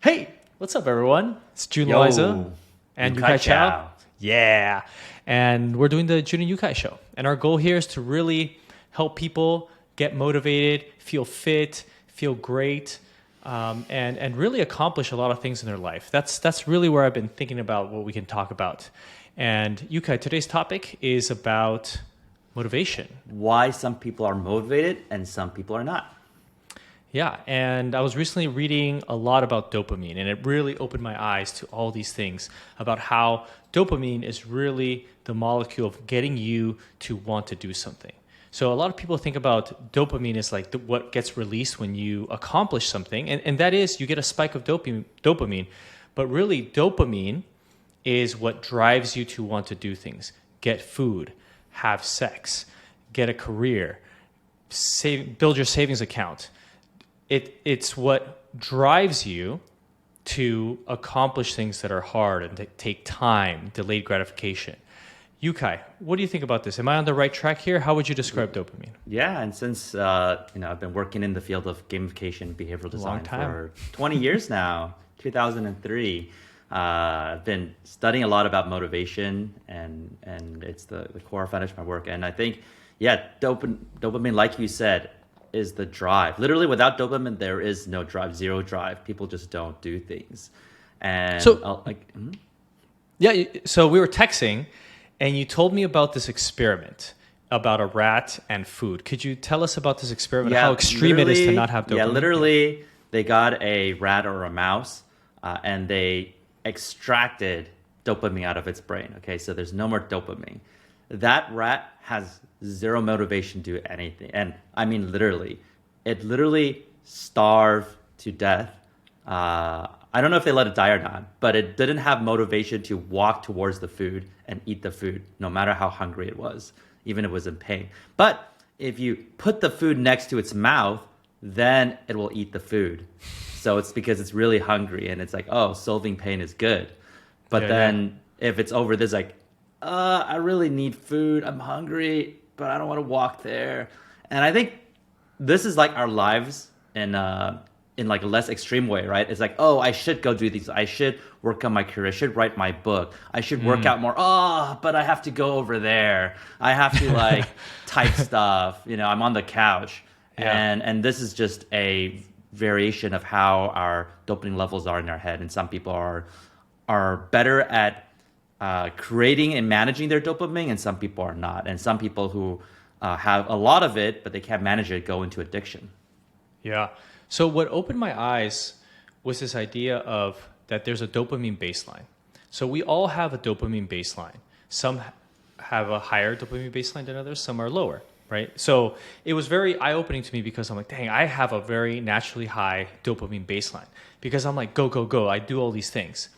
Hey, what's up, everyone? It's Jun Yo, and Yu-kai Yu-kai Chow. Chow. Yeah. And we're doing the Jun and Yu-kai show. And our goal here is to really help people get motivated, feel fit, feel great, and really accomplish a lot of things in their life. That's really where I've been thinking about what we can talk about. And Yu-kai, today's topic is about motivation. Why some people are motivated and some people are not. Yeah, and I was recently reading a lot about dopamine, and it really opened my eyes to all these things about how dopamine is really the molecule of getting you to want to do something. So a lot of people think about dopamine as like what gets released when you accomplish something, and that is you get a spike of dopamine, but really dopamine is what drives you to want to do things, get food, have sex, get a career, build your savings account. It's what drives you to accomplish things that are hard and take time, delayed gratification. Yukai, what do you think about this? Am I on the right track here? How would you describe dopamine? Yeah, and since I've been working in the field of gamification, behavioral design time. for 20 years now, 2003. I've been studying a lot about motivation, and it's the core foundation of my work. And I think, yeah, dopamine, like you said, is the drive. Literally, without dopamine, there is no drive, zero drive. People just don't do things. And So- Yeah, so we were texting, and you told me about this experiment about a rat and food. Could you tell us about this experiment, how extreme it is to not have dopamine? Yeah, literally, they got a rat or a mouse, and they extracted dopamine out of its brain. Okay, so there's no more dopamine. That rat has zero motivation to do anything. And I mean, literally, it literally starved to death. I don't know if they let it die or not, but it didn't have motivation to walk towards the food and eat the food, no matter how hungry it was, even if it was in pain. But if you put the food next to its mouth, then it will eat the food. So it's because it's really hungry, and it's like, oh, solving pain is good. But then if it's over this, like, I really need food. I'm hungry, but I don't want to walk there. And I think this is like our lives in like a less extreme way, right? It's like, oh, I should go do these. I should work on my career. I should write my book. I should work out more. Oh, but I have to go over there. I have to like type stuff. I'm on the couch. Yeah. And this is just a variation of how our dopamine levels are in our head. And some people are better at creating and managing their dopamine, and some people are not. And some people who have a lot of it, but they can't manage it, go into addiction. Yeah. So what opened my eyes was this idea of that there's a dopamine baseline. So we all have a dopamine baseline. Some have a higher dopamine baseline than others, some are lower, right? So it was very eye-opening to me because I'm like, dang, I have a very naturally high dopamine baseline because I'm like, go, go, go. I do all these things.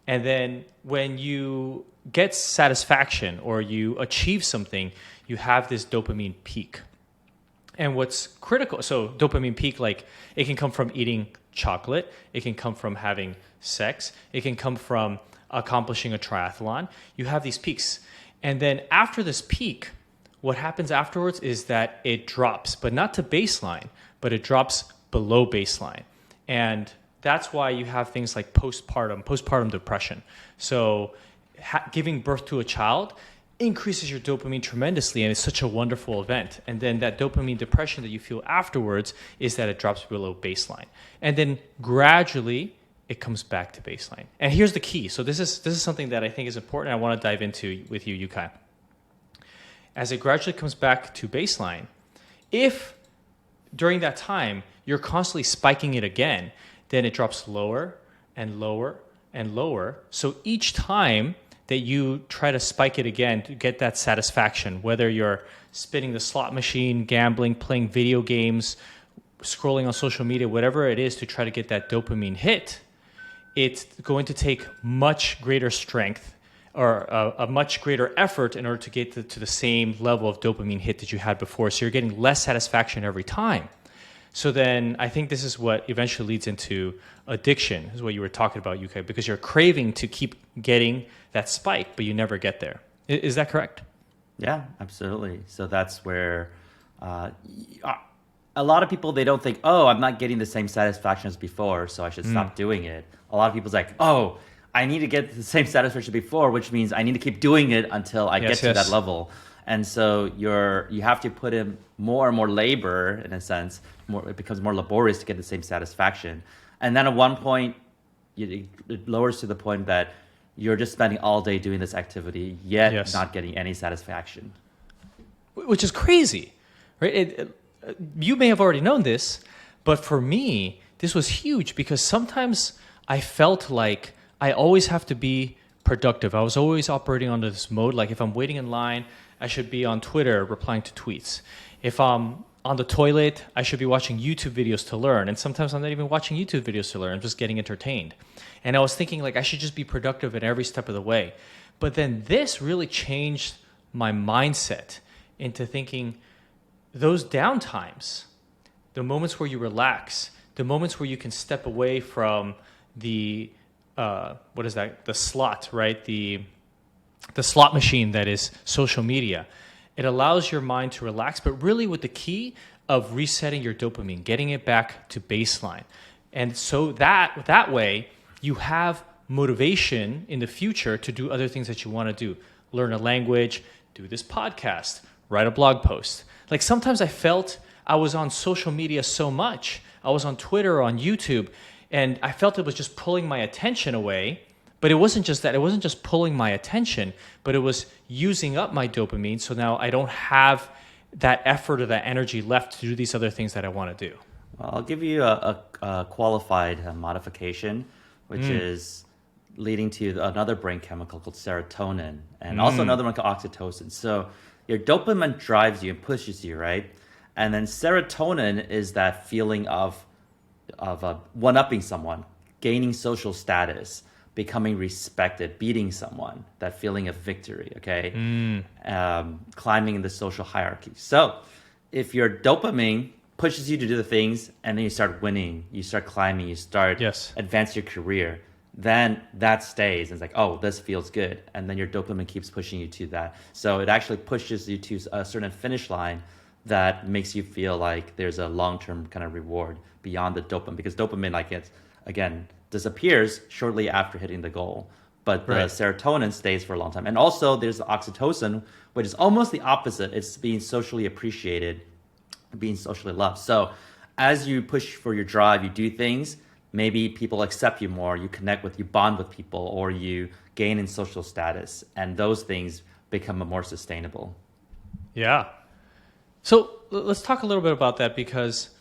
And then when you get satisfaction or you achieve something, you have this dopamine peak. And what's critical, so dopamine peak, like it can come from eating chocolate, it can come from having sex, it can come from accomplishing a triathlon. You have these peaks. And then after this peak, what happens afterwards is that it drops, but not to baseline, but it drops below baseline. And that's why you have things like postpartum depression. So giving birth to a child increases your dopamine tremendously, and it's such a wonderful event. And then that dopamine depression that you feel afterwards is that it drops below baseline. And then gradually it comes back to baseline. And here's the key. So this is something that I think is important. I want to dive into with you, Yukai. As it gradually comes back to baseline, if during that time you're constantly spiking it again, then it drops lower and lower and lower. So each time that you try to spike it again to get that satisfaction, whether you're spinning the slot machine, gambling, playing video games, scrolling on social media, whatever it is to try to get that dopamine hit, it's going to take much greater strength or a much greater effort in order to get to the same level of dopamine hit that you had before. So you're getting less satisfaction every time. So then I think this is what eventually leads into addiction, is what you were talking about, UK, because you're craving to keep getting that spike, but you never get there. Is that correct? Yeah, absolutely. So that's where a lot of people, they don't think, oh, I'm not getting the same satisfaction as before, so I should stop doing it. A lot of people's like, oh, I need to get the same satisfaction before, which means I need to keep doing it until I get to that level. And so you have to put in more and more labor, in a sense. It becomes more laborious to get the same satisfaction. And then at one point, it lowers to the point that you're just spending all day doing this activity, yet not getting any satisfaction. Which is crazy, right? You may have already known this, but for me, this was huge because sometimes I felt like I always have to be productive. I was always operating under this mode. Like if I'm waiting in line, I should be on Twitter replying to tweets. If I'm on the toilet, I should be watching YouTube videos to learn. And sometimes I'm not even watching YouTube videos to learn. I'm just getting entertained. And I was thinking like I should just be productive in every step of the way. But then this really changed my mindset into thinking those downtimes, the moments where you relax, the moments where you can step away from the, what is that? The slot, right? The slot machine that is social media. It allows your mind to relax, but really with the key of resetting your dopamine, getting it back to baseline. And so that way you have motivation in the future to do other things that you want to do. Learn a language, do this podcast, write a blog post. Like sometimes I felt I was on social media so much. I was on Twitter or on YouTube, and I felt it was just pulling my attention away. But it wasn't just that. It wasn't just pulling my attention, but it was using up my dopamine. So now I don't have that effort or that energy left to do these other things that I want to do. Well, I'll give you a qualified modification, which is leading to another brain chemical called serotonin, and also another one called oxytocin. So your dopamine drives you and pushes you, right? And then serotonin is that feeling of one-upping someone, gaining social status, becoming respected, beating someone, that feeling of victory, okay? Climbing in the social hierarchy. So if your dopamine pushes you to do the things and then you start winning, you start climbing, you start advance your career, then that stays. And it's like, oh, this feels good. And then your dopamine keeps pushing you to that. So it actually pushes you to a certain finish line that makes you feel like there's a long-term kind of reward beyond the dopamine, because dopamine, like it's, again, disappears shortly after hitting the goal, but the serotonin stays for a long time. And also there's the oxytocin, which is almost the opposite. It's being socially appreciated, being socially loved. So as you push for your drive, you do things, maybe people accept you more, you connect with, you bond with people, or you gain in social status, and those things become more sustainable. Yeah. So let's talk a little bit about that, because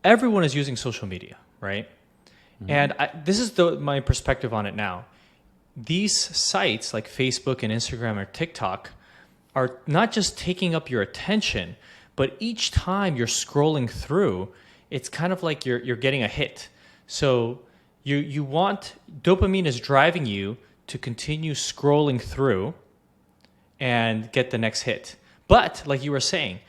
everyone is using social media, right? And this is my perspective on it now. These sites like Facebook and Instagram or TikTok are not just taking up your attention, but each time you're scrolling through, it's kind of like you're getting a hit. So you want, dopamine is driving you to continue scrolling through and get the next hit. But like you were saying,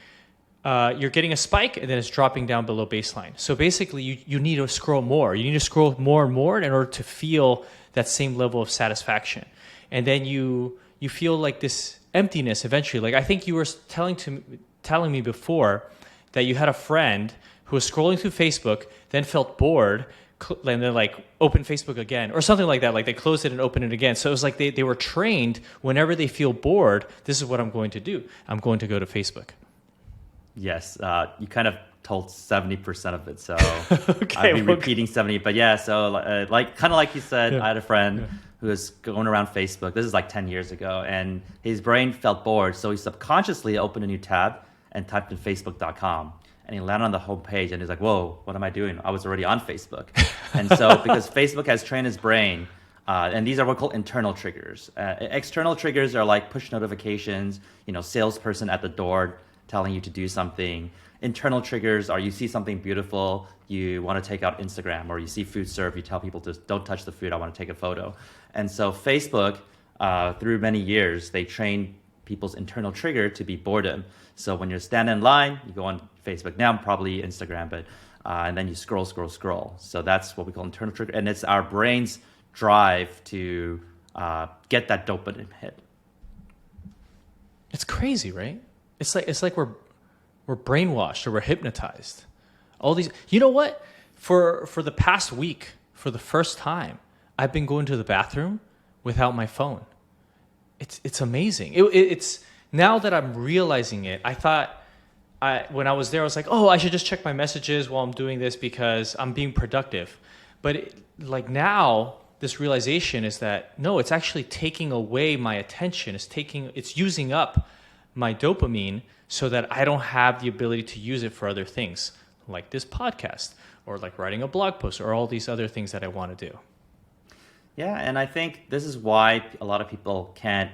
you're getting a spike and then it's dropping down below baseline. So basically you need to scroll more. You need to scroll more and more in order to feel that same level of satisfaction. And then you feel like this emptiness eventually. Like I think you were telling me before that you had a friend who was scrolling through Facebook, then felt bored, and then like open Facebook again or something like that. Like they closed it and opened it again. So it was like they were trained, whenever they feel bored, this is what I'm going to do. I'm going to go to Facebook. Yes, you kind of told 70% of it, so I'll be repeating 70. But yeah, so like you said, I had a friend who was going around Facebook. This is like 10 years ago, and his brain felt bored, so he subconsciously opened a new tab and typed in facebook.com. And he landed on the home page, and he's like, whoa, what am I doing? I was already on Facebook. And so because Facebook has trained his brain, and these are what we call internal triggers. External triggers are like push notifications, salesperson at the door telling you to do something. Internal triggers are you see something beautiful, you want to take out Instagram, or you see food served, you tell people to don't touch the food, I want to take a photo. And so Facebook, through many years, they trained people's internal trigger to be boredom. So when you're standing in line, you go on Facebook, now probably Instagram, but and then you scroll. So that's what we call internal trigger, and it's our brain's drive to get that dopamine hit. It's crazy, right? It's like we're brainwashed or we're hypnotized. All these, you know what? For the past week, for the first time, I've been going to the bathroom without my phone. It's amazing. It's now that I'm realizing it. I thought when I was there, I was like, oh, I should just check my messages while I'm doing this because I'm being productive. But like now, this realization is that no, it's actually taking away my attention. It's using up my dopamine so that I don't have the ability to use it for other things, like this podcast or like writing a blog post or all these other things that I want to do. Yeah, and I think this is why a lot of people can't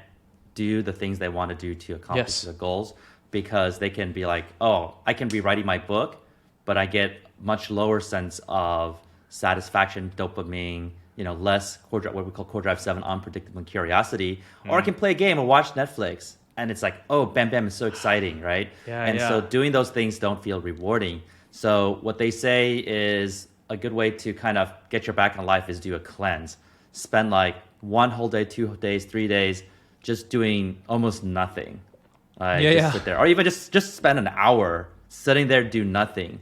do the things they want to do to accomplish their goals, because they can be like, oh, I can be writing my book, but I get much lower sense of satisfaction, dopamine, less what we call core drive 7, unpredictable and curiosity. Or I can play a game or watch Netflix, and it's like, oh, bam, bam, it's so exciting, right? So doing those things don't feel rewarding. So what they say is a good way to kind of get your back in life is do a cleanse. Spend like 1 whole day, 2 days, 3 days, just doing almost nothing. Sit there, or even just spend an hour sitting there, do nothing,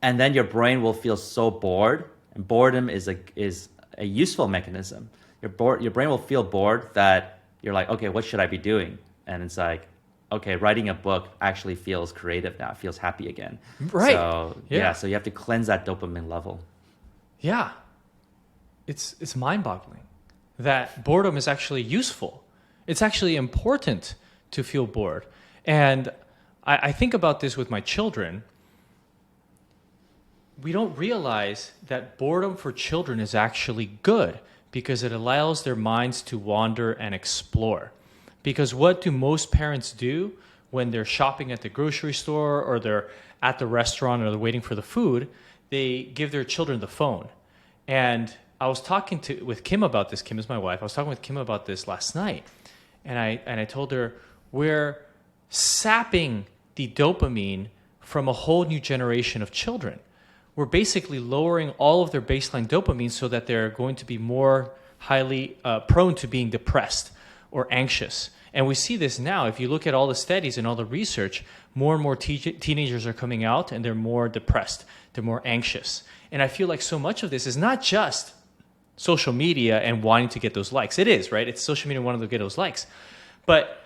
and then your brain will feel so bored. And boredom is a useful mechanism. Your brain will feel bored that you're like, okay, what should I be doing? And it's like, okay, writing a book actually feels creative now. It feels happy again. Right. So so you have to cleanse that dopamine level. Yeah. It's mind-boggling that boredom is actually useful. It's actually important to feel bored. And I think about this with my children. We don't realize that boredom for children is actually good because it allows their minds to wander and explore. Because what do most parents do when they're shopping at the grocery store or they're at the restaurant or they're waiting for the food? They give their children the phone. And I was talking with Kim about this. Kim is my wife. I was talking with Kim about this last night. And I told her, we're sapping the dopamine from a whole new generation of children. We're basically lowering all of their baseline dopamine so that they're going to be more highly prone to being depressed or anxious. And we see this now. If you look at all the studies and all the research, more and more teenagers are coming out and they're more depressed. They're more anxious. And I feel like so much of this is not just social media and wanting to get those likes. It is, right? It's social media wanting to get those likes. But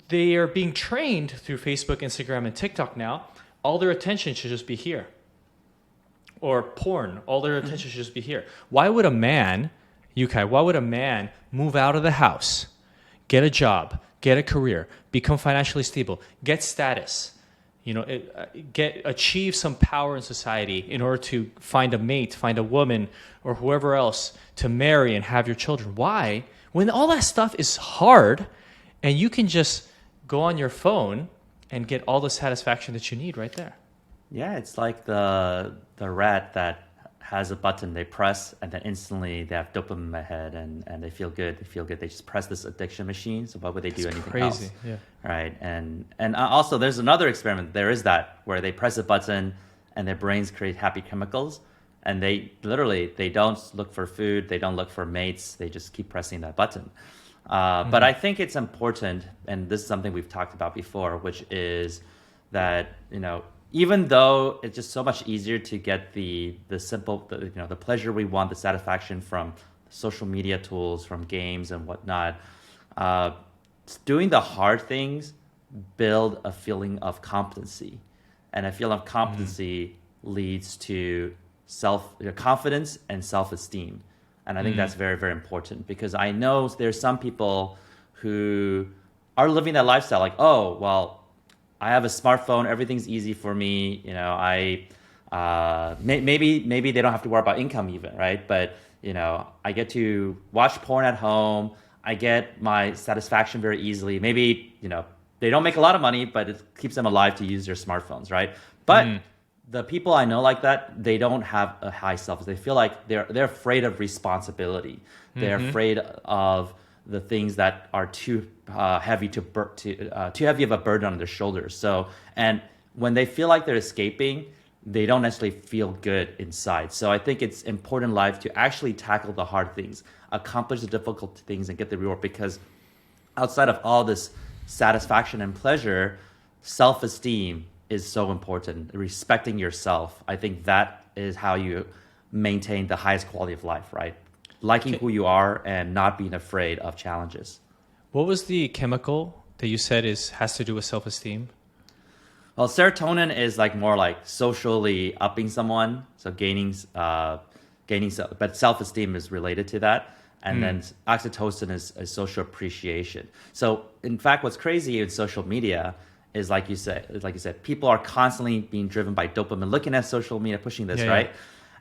they are being trained through Facebook, Instagram, and TikTok now. All their attention should just be here. Or porn. All their attention should just be here. Why would a man, Yu-kai, move out of the house, get a job, get a career, become financially stable, get status, achieve some power in society in order to find a mate, find a woman, or whoever else to marry and have your children? Why? When all that stuff is hard and you can just go on your phone and get all the satisfaction that you need right there. Yeah, it's like the rat that has a button they press and then instantly they have dopamine in their head and they feel good. They just press this addiction machine. So why would they do anything else? Yeah. Right. And also there's another experiment. There is that where they press a button and their brains create happy chemicals and they don't look for food. They don't look for mates. They just keep pressing that button. But I think it's important, and this is something we've talked about before, which is that, even though it's just so much easier to get the pleasure we want, the satisfaction from social media tools, from games and whatnot, doing the hard things build a feeling of competency, and a feeling of competency leads to confidence and self-esteem. And I think that's very, very important, because I know there's some people who are living that lifestyle like, oh, well, I have a smartphone, everything's easy for me. Maybe they don't have to worry about income even, right? But, I get to watch porn at home. I get my satisfaction very easily. Maybe, they don't make a lot of money, but it keeps them alive to use their smartphones, right? But the people I know like that, they don't have a high self. They feel like they're afraid of responsibility. They're afraid of the things that are too heavy too heavy of a burden on their shoulders. So, and when they feel like they're escaping, they don't necessarily feel good inside. So I think it's important in life to actually tackle the hard things, accomplish the difficult things, and get the reward. Because outside of all this satisfaction and pleasure, self-esteem is so important. Respecting yourself, I think that is how you maintain the highest quality of life, right? Liking who you are and not being afraid of challenges. What was the chemical that you said has to do with self-esteem? Well, serotonin is like more like socially upping someone, so but self-esteem is related to that. And then oxytocin is social appreciation. So in fact, what's crazy in social media is like you said, people are constantly being driven by dopamine, looking at social media, pushing this, right? Yeah.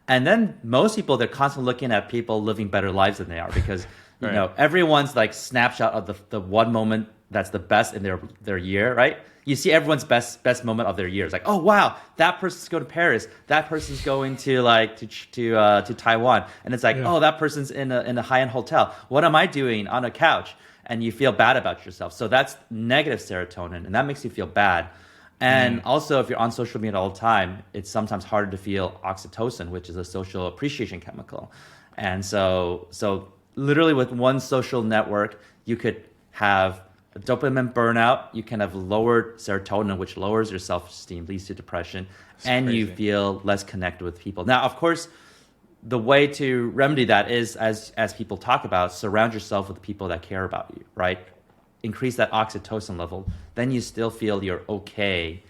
And then most people, they're constantly looking at people living better lives than they are because, you know, everyone's like snapshot of the one moment that's the best in their year, right? You see everyone's best moment of their year. It's like, oh wow, that person's going to Paris. That person's going to to Taiwan, and it's like, oh, that person's in a high-end hotel. What am I doing on a couch? And you feel bad about yourself. So that's negative serotonin, and that makes you feel bad. And also, if you're on social media all the time, it's sometimes harder to feel oxytocin, which is a social appreciation chemical. And so literally with one social network, you could have a dopamine burnout, you can have lowered serotonin, which lowers your self-esteem, leads to depression, and crazy. You feel less connected with people. Now, of course, the way to remedy that is, as people talk about, surround yourself with people that care about you, right? Increase that oxytocin level, then you still feel you're okay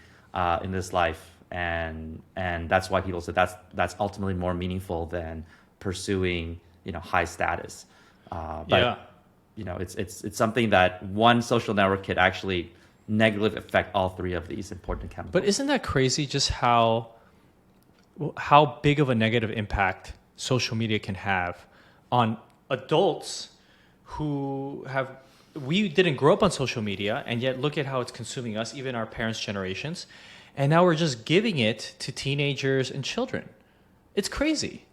in this life, and that's why people say that's ultimately more meaningful than pursuing high status. But it's something that one social network could actually negatively affect all three of these important chemicals. But isn't that crazy? Just how big of a negative impact social media can have on adults who have. We didn't grow up on social media, and yet look at how it's consuming us, even our parents' generations. And now we're just giving it to teenagers and children. It's crazy.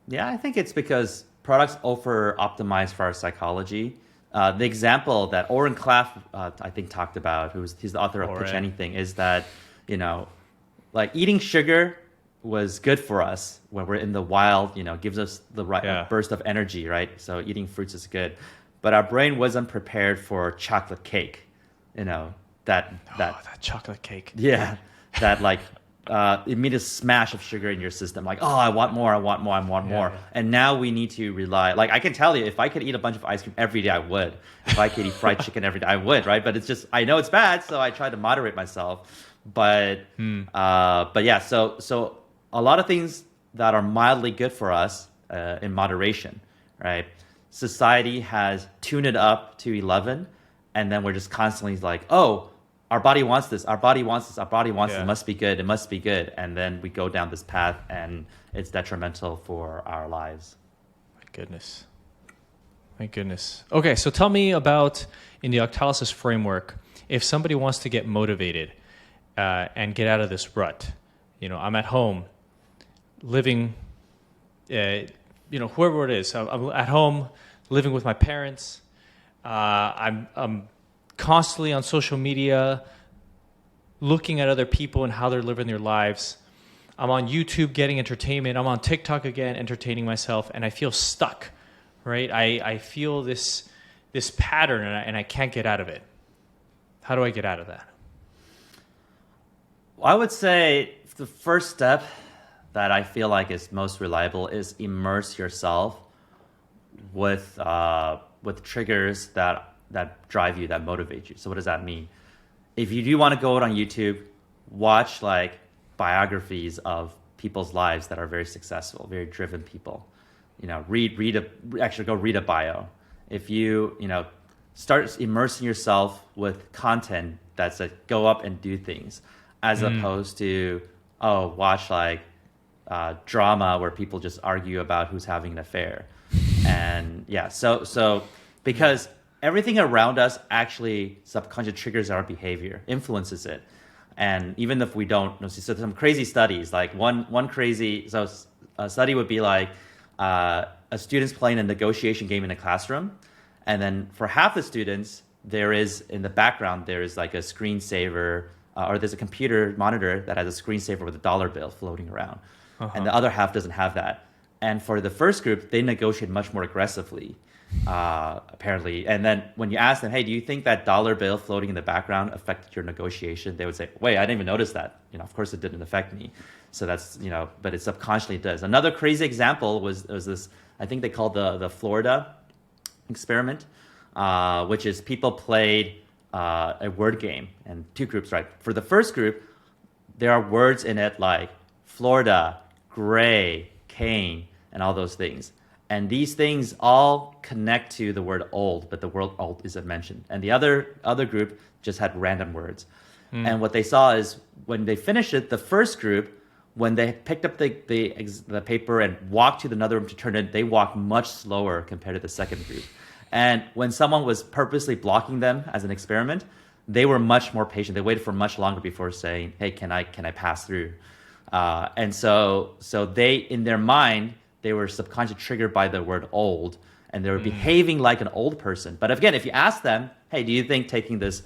Yeah, I think it's because products over-optimize for our psychology. The example that Oren Klaff, I think, talked about, he's the author of Pitch Anything, is that, like eating sugar was good for us when we're in the wild, gives us the right burst of energy, right? So eating fruits is good. But our brain wasn't prepared for chocolate cake, that chocolate cake. Yeah, that like immediate smash of sugar in your system. Like, oh, I want more. Yeah. And now we need to rely. Like, I can tell you, if I could eat a bunch of ice cream every day, I would. If I could eat fried chicken every day, I would, right? But it's just, I know it's bad, so I try to moderate myself. But yeah, so a lot of things that are mildly good for us in moderation, right? Society has tuned it up to 11, and then we're just constantly like, oh, our body wants this, our body wants this, our body wants it must be good. And then we go down this path, and it's detrimental for our lives. My goodness. Okay, so tell me about, in the Octalysis framework, if somebody wants to get motivated and get out of this rut. I'm at home, living, whoever it is, I'm at home, living with my parents. I'm constantly on social media, looking at other people and how they're living their lives. I'm on YouTube getting entertainment. I'm on TikTok again, entertaining myself, and I feel stuck, right? I feel this pattern, and I can't get out of it. How do I get out of that? Well, I would say the first step that I feel like is most reliable is immerse yourself with triggers that drive you, that motivate you. So what does that mean? If you do want to go out on YouTube, watch like biographies of people's lives that are very successful, very driven people. Go read a bio. If you start immersing yourself with content that's like go up and do things, as opposed to watch like drama where people just argue about who's having an affair. And so because everything around us actually subconsciously triggers our behavior, influences it. And even if we don't know, so some crazy studies, like one crazy, so a study would be like a student's playing a negotiation game in a classroom. And then for half the students, there is, in the background, there is like a screensaver, or there's a computer monitor that has a screensaver with a dollar bill floating around. And the other half doesn't have that. And for the first group, they negotiate much more aggressively, apparently. And then when you ask them, hey, do you think that dollar bill floating in the background affected your negotiation? They would say, wait, I didn't even notice that. Of course it didn't affect me. So that's, but it subconsciously does. Another crazy example was this, I think they called the Florida experiment, which is people played a word game, and two groups, right? For the first group, there are words in it like Florida, gray, cane, and all those things. And these things all connect to the word old, but the word old isn't mentioned. And the other group just had random words. And what they saw is when they finished it, the first group, when they picked up the paper and walked to another room to turn it, they walked much slower compared to the second group. And when someone was purposely blocking them as an experiment, they were much more patient. They waited for much longer before saying, hey, can I pass through? And so they, in their mind, they were subconsciously triggered by the word old, and they were behaving like an old person. But again, if you ask them, hey, do you think taking this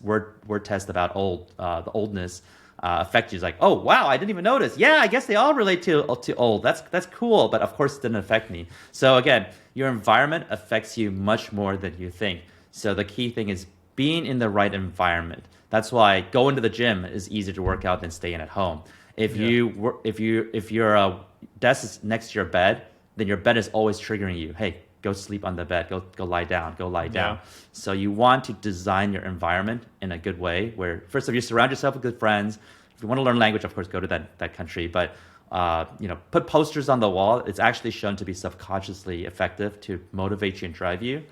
word test about the oldness affect you? It's like, oh, wow, I didn't even notice. Yeah, I guess they all relate to old. That's cool, but of course it didn't affect me. So again, your environment affects you much more than you think. So the key thing is being in the right environment. That's why going to the gym is easier to work out than staying at home. If your desk is next to your bed, then your bed is always triggering you. Hey, go sleep on the bed. Go lie down. Go lie down. Yeah. So you want to design your environment in a good way where, first of all, you surround yourself with good friends. If you want to learn language, of course, go to that country. But put posters on the wall. It's actually shown to be subconsciously effective to motivate you and drive you.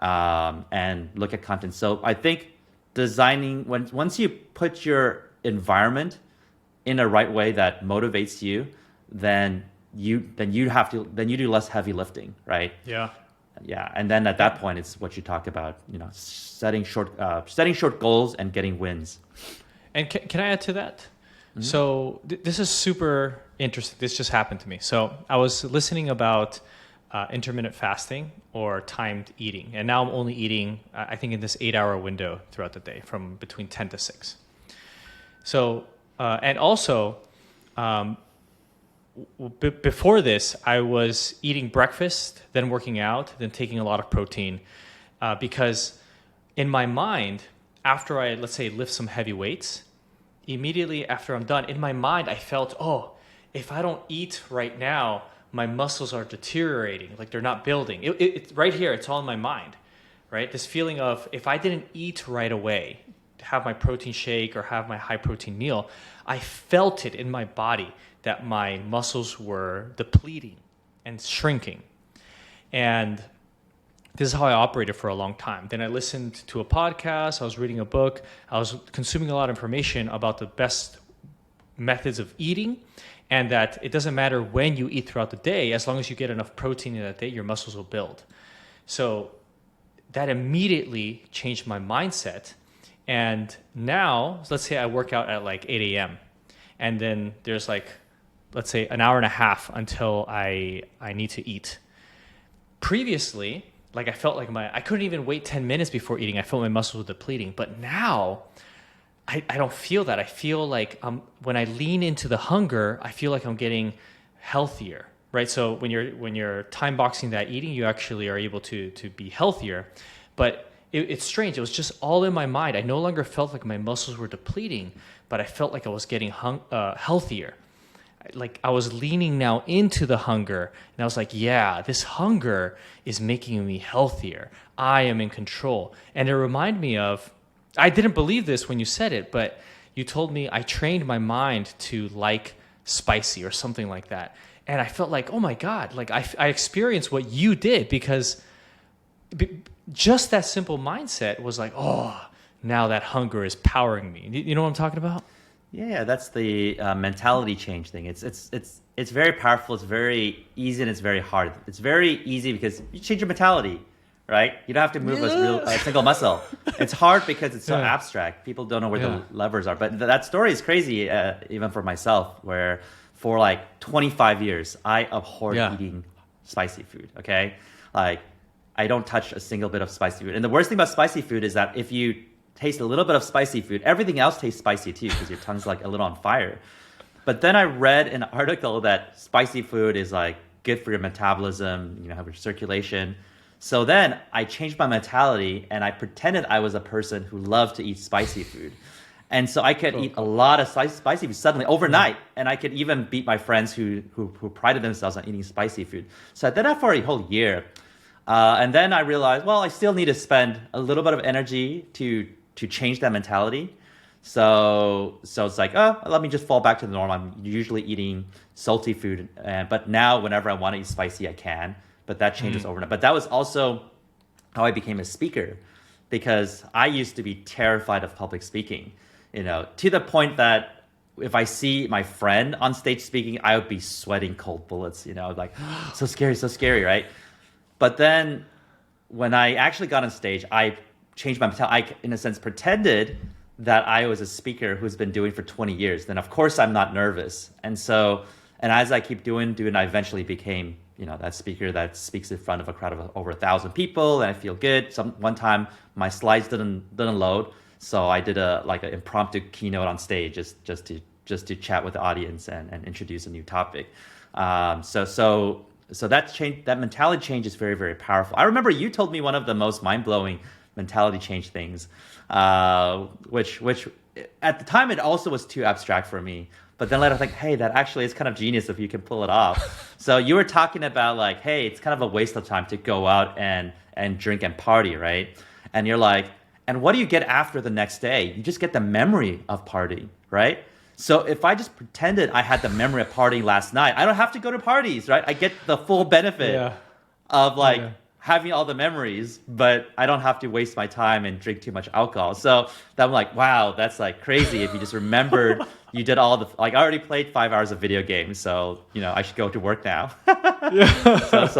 And look at content. So I think designing, once you put your environment in a right way that motivates you, then you do less heavy lifting, right? Yeah. Yeah, and then at that point, it's what you talk about, setting short goals and getting wins. And can I add to that? So this is super interesting. This just happened to me. So I was listening about intermittent fasting or timed eating, and now I'm only eating, I think, in this 8-hour window throughout the day, from between 10 to 6. So and also, before this, I was eating breakfast, then working out, then taking a lot of protein, because in my mind, after I, let's say, lift some heavy weights, immediately after I'm done, in my mind, I felt, oh, if I don't eat right now, my muscles are deteriorating, like they're not building. It right here, it's all in my mind, right? This feeling of, if I didn't eat right away, have my protein shake or have my high protein meal, I felt it in my body that my muscles were depleting and shrinking. And this is how I operated for a long time. Then I listened to a podcast, I was reading a book, I was consuming a lot of information about the best methods of eating, and that it doesn't matter when you eat throughout the day, as long as you get enough protein in that day, your muscles will build. So that immediately changed my mindset. And now, let's say I work out at like 8 a.m. and then there's like, let's say, an hour and a half until I need to eat. Previously, like I felt like I couldn't even wait 10 minutes before eating. I felt my muscles were depleting. But now, I don't feel that. I feel like when I lean into the hunger, I feel like I'm getting healthier, right? So when you're time boxing that eating, you actually are able to be healthier. But it's strange. It was just all in my mind. I no longer felt like my muscles were depleting, but I felt like I was getting healthier. Like I was leaning now into the hunger, and I was like, yeah, this hunger is making me healthier. I am in control. And it reminded me of, I didn't believe this when you said it, but you told me I trained my mind to like spicy or something like that. And I felt like, oh my God, like I experienced what you did, because just that simple mindset was like, oh, now that hunger is powering me. You know what I'm talking about? Yeah, that's the mentality change thing. It's very powerful. It's very easy, and it's very hard. It's very easy because you change your mentality, right? You don't have to move a single muscle. It's hard because it's so abstract. People don't know where the levers are. But that story is crazy, even for myself, where for like 25 years, I abhorred eating spicy food, okay? Like, I don't touch a single bit of spicy food. And the worst thing about spicy food is that if you taste a little bit of spicy food, everything else tastes spicy too, because your tongue's like a little on fire. But then I read an article that spicy food is like good for your metabolism, have your circulation. So then I changed my mentality and I pretended I was a person who loved to eat spicy food. And so I could eat a lot of spicy food suddenly overnight. And I could even beat my friends who prided themselves on eating spicy food. So I did that for a whole year. And then I realized, well, I still need to spend a little bit of energy to change that mentality. So it's like, let me just fall back to the norm. I'm usually eating salty food. But now whenever I want to eat spicy, I can. But that changes overnight. But that was also how I became a speaker, because I used to be terrified of public speaking, to the point that if I see my friend on stage speaking, I would be sweating cold bullets, like, so scary, right? But then when I actually got on stage, I changed my mentality. I, in a sense, pretended that I was a speaker who's been doing for 20 years. Then, of course, I'm not nervous. And as I keep doing, I eventually became, that speaker that speaks in front of a crowd of over 1,000 people, and I feel good. One time, my slides didn't load, so I did an impromptu keynote on stage just to chat with the audience and introduce a new topic. So that change, that mentality change is very, very powerful. I remember you told me one of the most mind-blowing mentality change things, which at the time it also was too abstract for me. But then later I think, hey, that actually is kind of genius if you can pull it off. So you were talking about like, hey, it's kind of a waste of time to go out and drink and party, right? And you're like, and what do you get after the next day? You just get the memory of partying, right? So if I just pretended I had the memory of partying last night, I don't have to go to parties, right? I get the full benefit of having all the memories, but I don't have to waste my time and drink too much alcohol. So I'm like, wow, that's like crazy. If you just remembered you did all the, I already played 5 hours of video games, so I should go to work now. But it's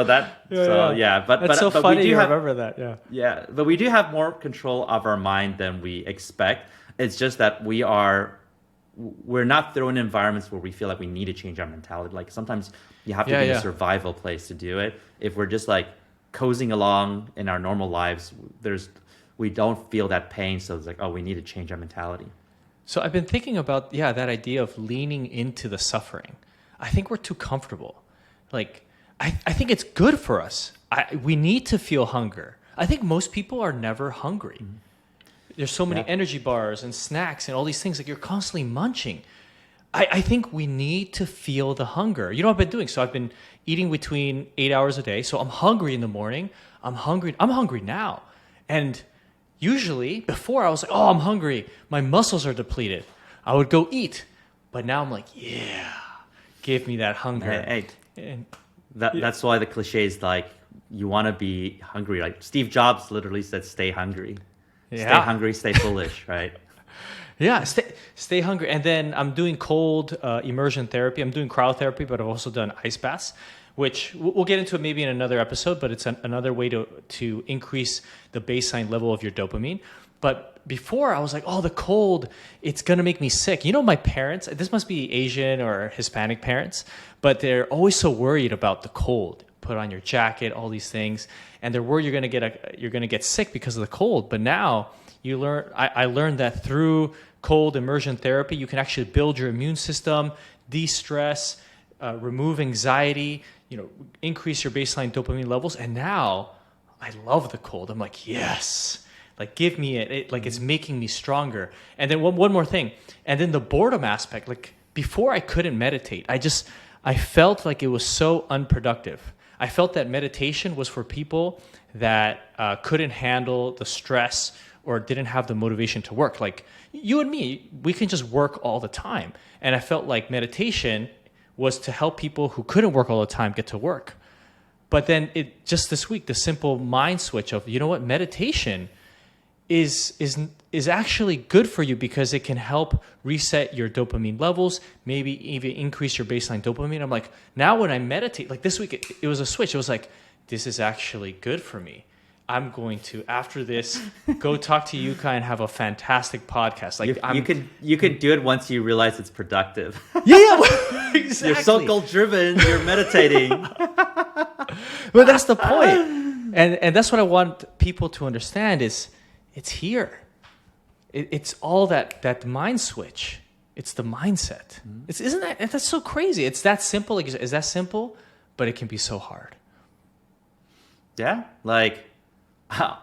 so funny you remember that. Yeah, but we do have more control of our mind than we expect. It's just that we're not thrown in environments where we feel like we need to change our mentality. Like sometimes you have to be in a survival place to do it. If we're just like coasting along in our normal lives, we don't feel that pain. So it's like, we need to change our mentality. So I've been thinking about, that idea of leaning into the suffering. I think we're too comfortable. Like, I think it's good for us. We need to feel hunger. I think most people are never hungry. Mm-hmm. There's so many energy bars and snacks and all these things, like you're constantly munching. I think we need to feel the hunger. You know what I've been doing? So I've been eating between 8 hours a day. So I'm hungry in the morning. I'm hungry now. And usually before I was like, I'm hungry. My muscles are depleted. I would go eat. But now I'm like, give me that hunger. That's why the cliche is like, you want to be hungry. Like Steve Jobs literally said, stay hungry. Stay hungry, stay foolish, right? Stay hungry. And then I'm doing cold immersion therapy. I'm doing cryotherapy, but I've also done ice baths, which we'll get into maybe in another episode, but it's another way to increase the baseline level of your dopamine. But before I was like, the cold, it's going to make me sick. My parents, this must be Asian or Hispanic parents, but they're always so worried about the cold. Put on your jacket, all these things, and they're worried you're going to get sick because of the cold. But now I learned that through cold immersion therapy, you can actually build your immune system, de-stress, remove anxiety, increase your baseline dopamine levels. And now I love the cold. I'm like, yes, like give me it. Like it's making me stronger. And then one more thing. And then the boredom aspect, like before I couldn't meditate. I felt like it was so unproductive. I felt that meditation was for people that couldn't handle the stress or didn't have the motivation to work. Like you and me, we can just work all the time. And I felt like meditation was to help people who couldn't work all the time get to work. But then just this week, the simple mind switch of, meditation is actually good for you because it can help reset your dopamine levels, maybe even increase your baseline dopamine. I'm like, now when I meditate, like this week, it was a switch. It was like, this is actually good for me. I'm going to, after this, go talk to Yu-kai and have a fantastic podcast. Like you can do it once you realize it's productive. Exactly. You're so goal-driven, you're meditating. But that's the point. And that's what I want people to understand is it's here. It's all that mind switch. It's the mindset. Isn't that's so crazy? It's that simple. Is that simple? but it can be so hard. Yeah, like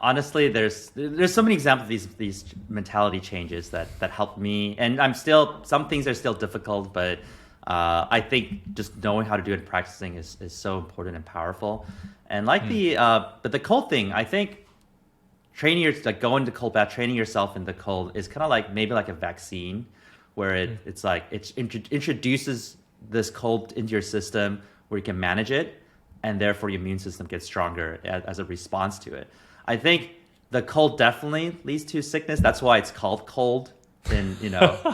honestly, there's so many examples of these mentality changes that helped me, and some things are still difficult, but I think just knowing how to do it and practicing is so important and powerful. And like but the cold thing, I think going to cold bath, training yourself in the cold is kind of like maybe like a vaccine, where it's like it introduces this cold into your system where you can manage it, and therefore your immune system gets stronger as a response to it. I think the cold definitely leads to sickness. That's why it's called cold. And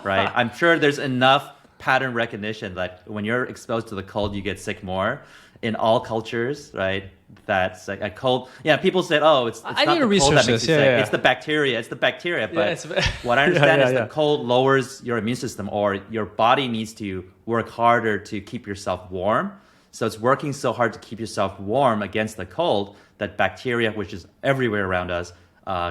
right? I'm sure there's enough pattern recognition that when you're exposed to the cold, you get sick more in all cultures, right? That's like a cold. Yeah, people said, "Oh, it's I not need the to cold research that makes this. you sick. Yeah. It's the bacteria. It's the bacteria." But Yeah, what I understand is yeah. the cold lowers your immune system, or your body needs to work harder to keep yourself warm. So it's working so hard to keep yourself warm against the cold that bacteria, which is everywhere around us,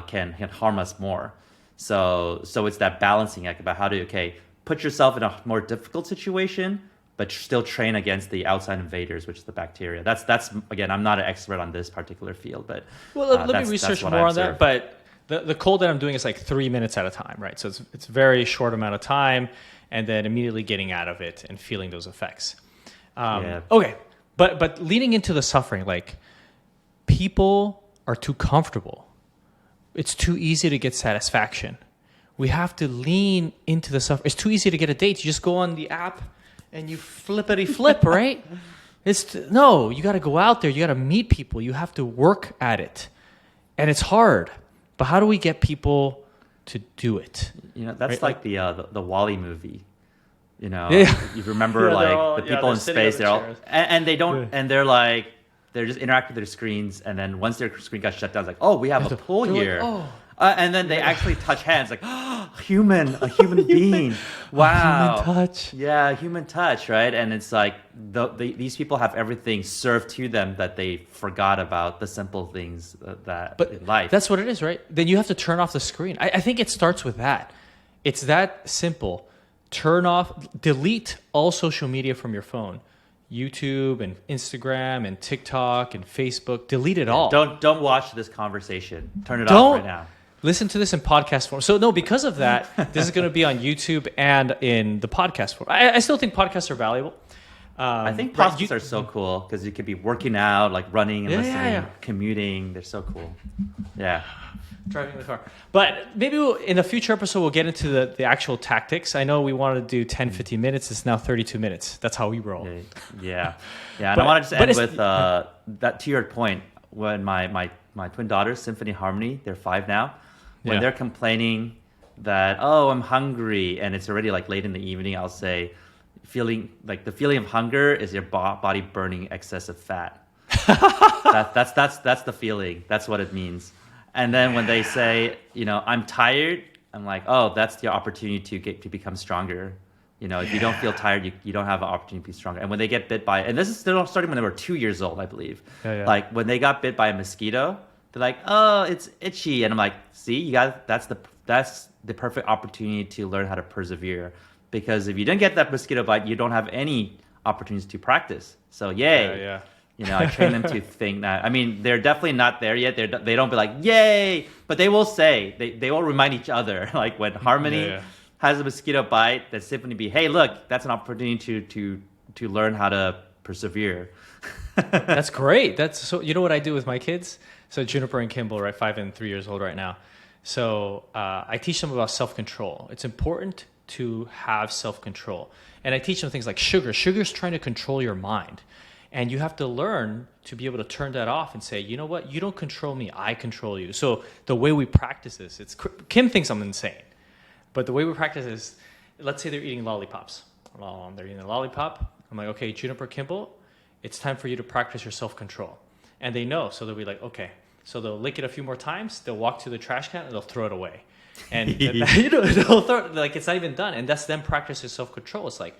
can harm us more. So it's that balancing act about how to put yourself in a more difficult situation, but still train against the outside invaders, which is the bacteria. That's again, I'm not an expert on this particular field, but let me research more on that. But the cold that I'm doing is like 3 minutes at a time, right? So it's very short amount of time, and then immediately getting out of it and feeling those effects. Okay, but leading into the suffering, like people are too comfortable. It's too easy to get satisfaction. We have to lean into the suffering. It's too easy to get a date. You just go on the app and you flippity flip, right? No, you got to go out there. You got to meet people. You have to work at it, and it's hard. But how do we get people to do it? That's right? like the Wall-E movie. Yeah. You remember the people in space, they're all, and they don't, and they're like, they're just interacting with their screens, and then once their screen got shut down, it's like, oh, we have a pool here. Like, oh. And then they actually touch hands, like, oh, a human being. Wow. Human touch. Yeah, human touch, right? And it's like, these people have everything served to them that they forgot about the simple things in life. That's what it is, right? Then you have to turn off the screen. I think it starts with that. It's that simple. Delete all social media from your phone. YouTube and Instagram and TikTok and Facebook. Delete it all. Don't watch this conversation. Turn it off right now. Listen to this in podcast form. So no, because of that, this is going to be on YouTube and in the podcast form. I still think podcasts are valuable. I think podcasts are so cool because you could be working out, like running and listening, commuting. They're so cool. Yeah. Driving the car. But maybe in a future episode, we'll get into the actual tactics. I know we wanted to do 10, 15 minutes. It's now 32 minutes. That's how we roll. Yeah. And I want to just end with that, to your point, when my twin daughters, Symphony Harmony, they're 5 now, when they're complaining that, oh, I'm hungry, and it's already like late in the evening, I'll say, the feeling of hunger is your body burning excessive fat. That's the feeling. That's what it means. And then when they say, I'm tired, I'm like, oh, that's the opportunity to become stronger. If you don't feel tired, you don't have an opportunity to be stronger. And when they get bit by, and this is still starting when they were 2 years old, I believe. Like when they got bit by a mosquito, they're like, oh, it's itchy. And I'm like, see, that's the perfect opportunity to learn how to persevere. Because if you didn't get that mosquito bite, you don't have any opportunities to practice. So yay. I train them to think that. I mean, they're definitely not there yet. They don't be like, yay, but they will say, they will remind each other. Like when Harmony has a mosquito bite, that Symphony be, hey, look, that's an opportunity to learn how to persevere. That's great. So you know what I do with my kids? So Juniper and Kimball, right, 5 and 3 years old right now. So I teach them about self-control. It's important to have self-control. And I teach them things like sugar. Sugar's trying to control your mind. And you have to learn to be able to turn that off and say, you know what? You don't control me. I control you. So the way we practice this, Kim thinks I'm insane. But the way we practice is, let's say they're eating lollipops. They're eating a lollipop. I'm like, okay, Juniper, Kimball, it's time for you to practice your self-control. And they know. So they'll be like, okay. So they'll lick it a few more times. They'll walk to the trash can and they'll throw it away. And they'll throw it, like it's not even done. And that's them practicing self-control. It's like,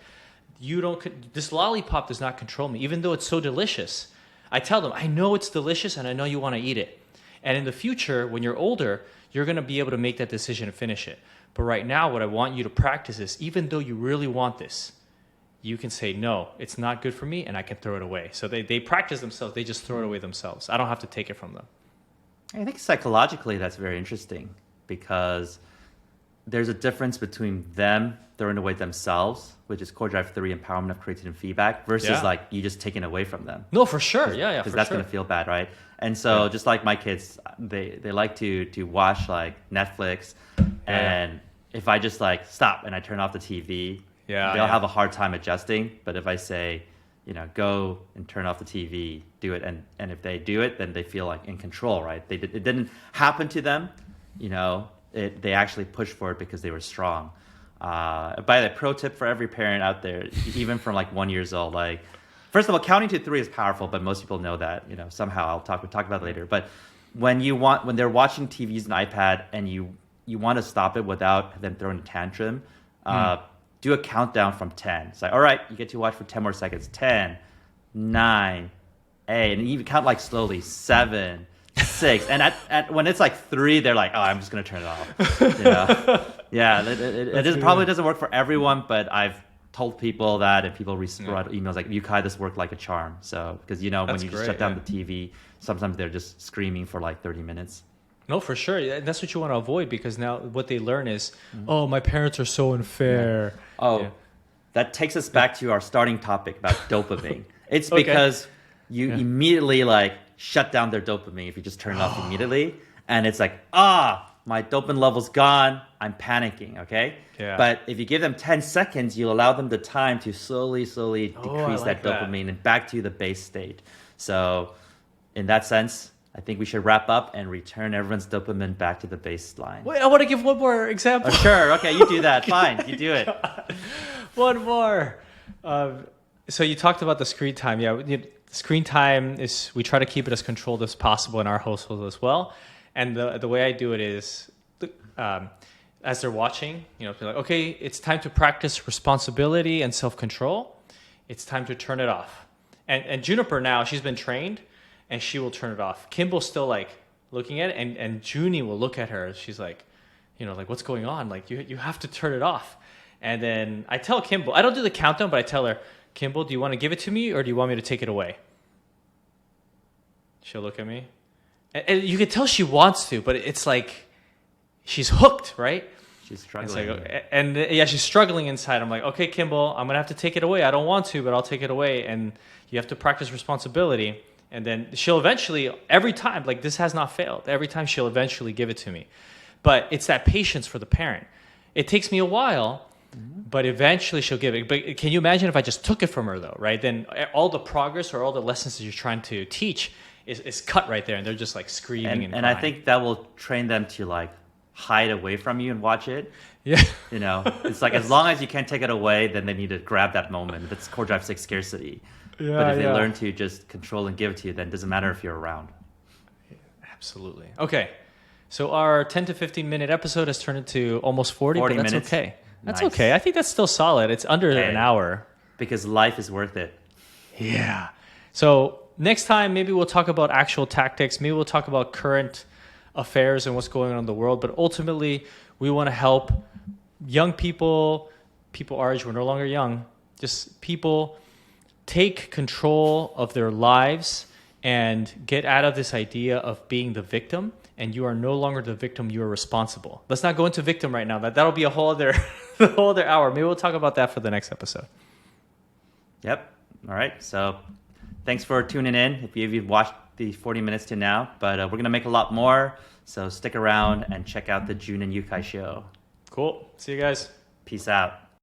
this lollipop does not control me, even though it's so delicious. I tell them, I know it's delicious and I know you want to eat it. And in the future, when you're older, you're going to be able to make that decision and finish it. But right now, what I want you to practice is, even though you really want this, you can say, no, it's not good for me, and I can throw it away. So they practice themselves. They just throw it away themselves. I don't have to take it from them. I think psychologically that's very interesting because there's a difference between them throwing away themselves, which is core drive 3, empowerment of creativity and feedback, versus like you just taking away from them. No, for sure. Yeah, because that's sure. gonna feel bad, right? And so just like my kids, they like to watch like Netflix, and if I just like stop and I turn off the TV, they'll have a hard time adjusting. But if I say, you know, go and turn off the TV, do it, and if they do it, then they feel like in control, right? It didn't happen to them, you know. They actually pushed for it because they were strong. By the pro tip for every parent out there, even from like 1 year old, like, first of all, counting to 3 is powerful, but most people know that, you know, somehow we'll talk about it later. But when they're watching TVs and iPad and you want to stop it without them throwing a tantrum, do a countdown from 10. It's like, all right, you get to watch for 10 more seconds. 10, 9, 8, and you count like slowly, 7, 6, and at when it's like 3, they're like, oh, I'm just gonna turn it off. You know? It probably doesn't work for everyone, but I've told people that, and people wrote emails like, Yu-kai, this worked like a charm. So because you know, when you just shut down the TV, sometimes they're just screaming for like 30 minutes. No, for sure. That's what you want to avoid, because now what they learn is, oh, my parents are so unfair. That takes us back to our starting topic about dopamine. It's because you immediately like shut down their dopamine if you just turn it off immediately. And it's like, my dopamine level's gone. I'm panicking, okay? Yeah. But if you give them 10 seconds, you allow them the time to slowly decrease that dopamine and back to the base state. So in that sense, I think we should wrap up and return everyone's dopamine back to the baseline. Wait, I want to give one more example. Sure, okay, you do that. Fine, you do it. One more. So you talked about the screen time. Yeah, screen time is, we try to keep it as controlled as possible in our household as well. And the way I do it is, as they're watching, you know, be like, okay, it's time to practice responsibility and self-control. It's time to turn it off. And Juniper now, she's been trained, and she will turn it off. Kimball's still like looking at it, and Junie will look at her. She's like, you know, like, what's going on? Like, you have to turn it off. And then I tell Kimball, I don't do the countdown, but I tell her, Kimball, do you want to give it to me, or do you want me to take it away? She'll look at me. And you can tell she wants to, but it's like she's hooked, right? She's struggling. She's struggling inside. I'm like, okay, Kimball, I'm going to have to take it away. I don't want to, but I'll take it away. And you have to practice responsibility. And then she'll eventually, every time, like, this has not failed. Every time she'll eventually give it to me. But it's that patience for the parent. It takes me a while, but eventually she'll give it. But can you imagine if I just took it from her, though, right? Then all the progress or all the lessons that you're trying to teach is cut right there. And they're just like screaming and I think that will train them to like hide away from you and watch it. Yeah. You know, it's like as long as you can't take it away, then they need to grab that moment. That's core drive 6 scarcity. Yeah, but if they learn to just control and give it to you, then it doesn't matter if you're around. Absolutely. Okay. So our 10 to 15 minute episode has turned into almost 40 but that's minutes. Okay. That's nice. Okay. I think that's still solid. It's under an hour. Because life is worth it. Yeah. So next time, maybe we'll talk about actual tactics. Maybe we'll talk about current affairs and what's going on in the world. But ultimately, we want to help young people our age, we're no longer young, just people take control of their lives and get out of this idea of being the victim. And you are no longer the victim, you are responsible. Let's not go into victim right now. That'll be a whole other hour. Maybe we'll talk about that for the next episode. Yep. All right. So thanks for tuning in if you've watched the 40 minutes to now. But we're going to make a lot more. So stick around and check out the Jun and Yu-kai show. Cool. See you guys. Peace out.